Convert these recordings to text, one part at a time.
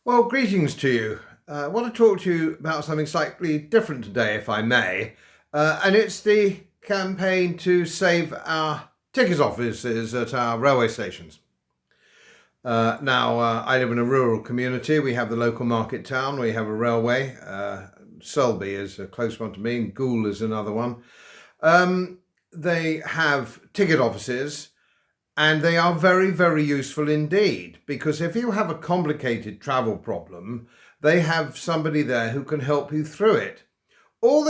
Well, greetings to you. I want to talk to you about something slightly different today, if I may, and it's the campaign to save our ticket offices at our railway stations. I live in a rural community. We have the local market town. We have a railway. Selby is a close one to me, and Goole is another one. They have ticket offices. And they are very, very useful indeed, because if you have a complicated travel problem, they have somebody there who can help you through it. All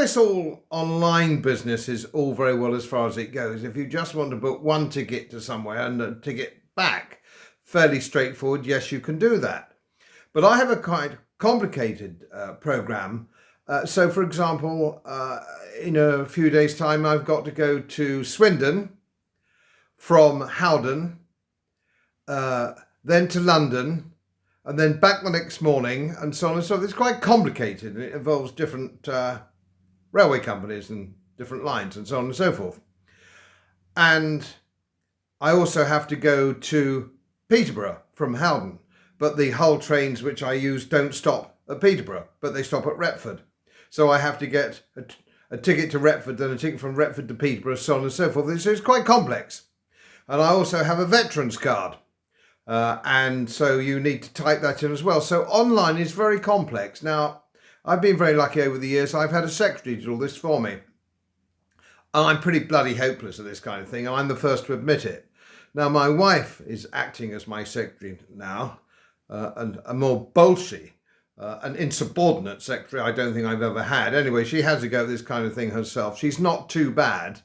online business is all very well as far as it goes. If you just want to book one ticket to somewhere and a ticket back, fairly straightforward, yes, you can do that. But I have a quite complicated program. So, for example, in a few days' time, I've got to go to Swindon from Howden, then to London, and then back the next morning, and so on and so forth. It's quite complicated. It involves different railway companies and different lines and so on and so forth. And I also have to go to Peterborough from Howden, but the Hull trains which I use don't stop at Peterborough, but they stop at Retford. So I have to get a ticket to Retford, then a ticket from Retford to Peterborough, so on and so forth. So it's quite complex. And I also have a veterans card. And so you need to type that in as well. So online is very complex. Now, I've been very lucky over the years. I've had a secretary do all this for me. And I'm pretty bloody hopeless at this kind of thing. I'm the first to admit it. Now, my wife is acting as my secretary now, and a more bolshy, an insubordinate secretary I don't think I've ever had. Anyway, she has to go at this kind of thing herself. She's not too bad.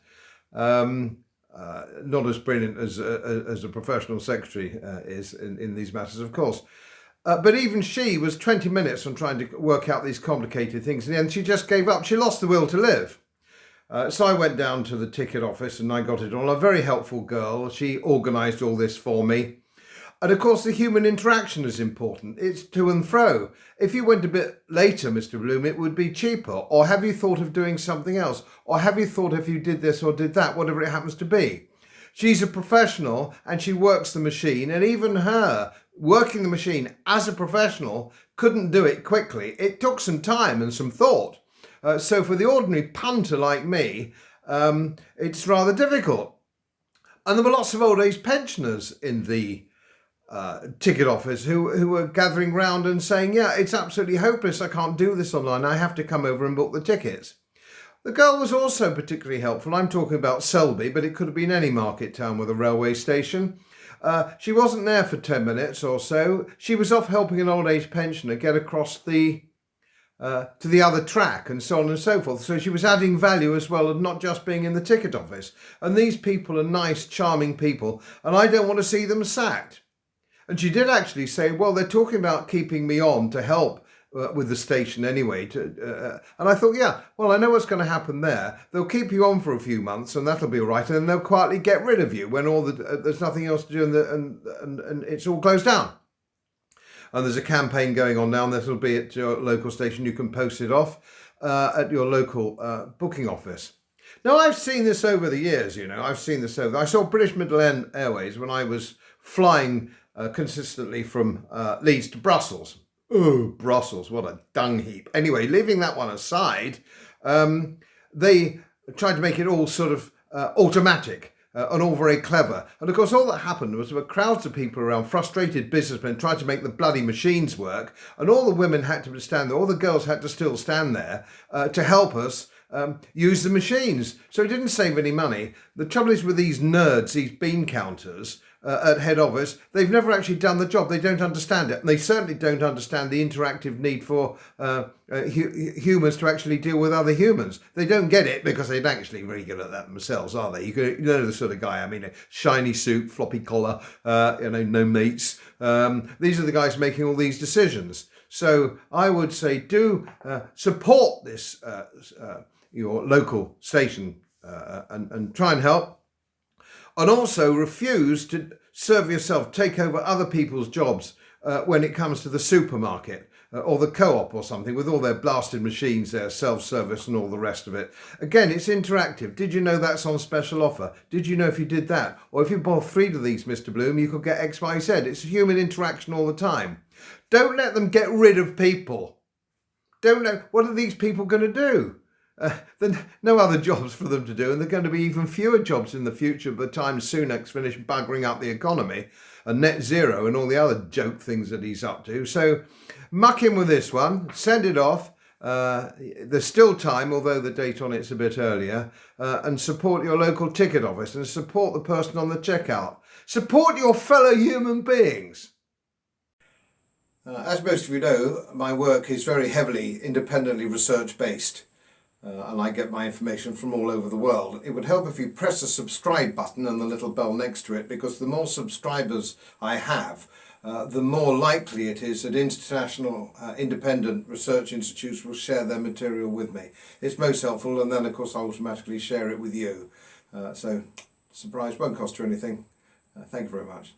Not as brilliant as a professional secretary is in these matters, of course. But even she was 20 minutes on trying to work out these complicated things. In the end, she just gave up. She lost the will to live. So I went down to the ticket office and I got it all. A very helpful girl. She organised all this for me. And of course, the human interaction is important. It's to and fro. If you went a bit later, Mr. Bloom, it would be cheaper. Or have you thought of doing something else? Or have you thought if you did this or did that, whatever it happens to be? She's a professional and she works the machine. And even her working the machine as a professional couldn't do it quickly. It took some time and some thought. So for the ordinary punter like me, it's rather difficult. And there were lots of old age pensioners in the ticket office who were gathering round and saying, yeah, it's absolutely hopeless. I can't do this online. I have to come over and book the tickets. The girl was also particularly helpful. I'm talking about Selby, but it could have been any market town with a railway station. She wasn't there for 10 minutes or so. She was off helping an old age pensioner get across to the other track and so on and so forth. So she was adding value as well and not just being in the ticket office. And these people are nice, charming people, and I don't want to see them sacked. And she did actually say, well, they're talking about keeping me on to help with the station anyway. And I thought, yeah, well, I know what's going to happen there. They'll keep you on for a few months and that'll be all right. And then they'll quietly get rid of you when there's nothing else to do and it's all closed down. And there's a campaign going on now, and this will be at your local station. You can post it off at your local booking office. Now, I've seen this over the years, I saw British Midland Airways when I was flying consistently from Leeds to Brussels. Oh, Brussels, what a dung heap. Anyway, leaving that one aside, they tried to make it all sort of automatic and all very clever. And of course, all that happened was there were crowds of people around, frustrated businessmen trying to make the bloody machines work. And all the women had to stand there, all the girls had to still stand there to help us use the machines. So it didn't save any money. The trouble is with these nerds, these bean counters, at head office, they've never actually done the job. They don't understand it. And they certainly don't understand the interactive need for humans to actually deal with other humans. They don't get it because they're actually very good at that themselves, are they? You know the sort of guy, a shiny suit, floppy collar, no mates. These are the guys making all these decisions. So I would say do support this, your local station and try and help. And also refuse to serve yourself, take over other people's jobs when it comes to the supermarket. or the Co-op or something, with all their blasted machines there, self-service and all the rest of it. Again, it's interactive. Did you know that's on special offer? Did you know if you did that? Or if you bought 3 of these, Mr. Bloom, you could get X, Y, Z. It's human interaction all the time. Don't let them get rid of people. Don't know, what are these people going to do? Then no other jobs for them to do, and there are going to be even fewer jobs in the future by the time Sunak's finished buggering up the economy and net zero and all the other joke things that he's up to. So muck in with this one, send it off. There's still time, although the date on it's a bit earlier, and support your local ticket office and support the person on the checkout. Support your fellow human beings. As most of you know, my work is very heavily independently research based. And I get my information from all over the world. It would help if you press the subscribe button and the little bell next to it, because the more subscribers I have, the more likely it is that international independent research institutes will share their material with me. It's most helpful, and then of course I automatically share it with you. So surprise, won't cost you anything. Thank you very much.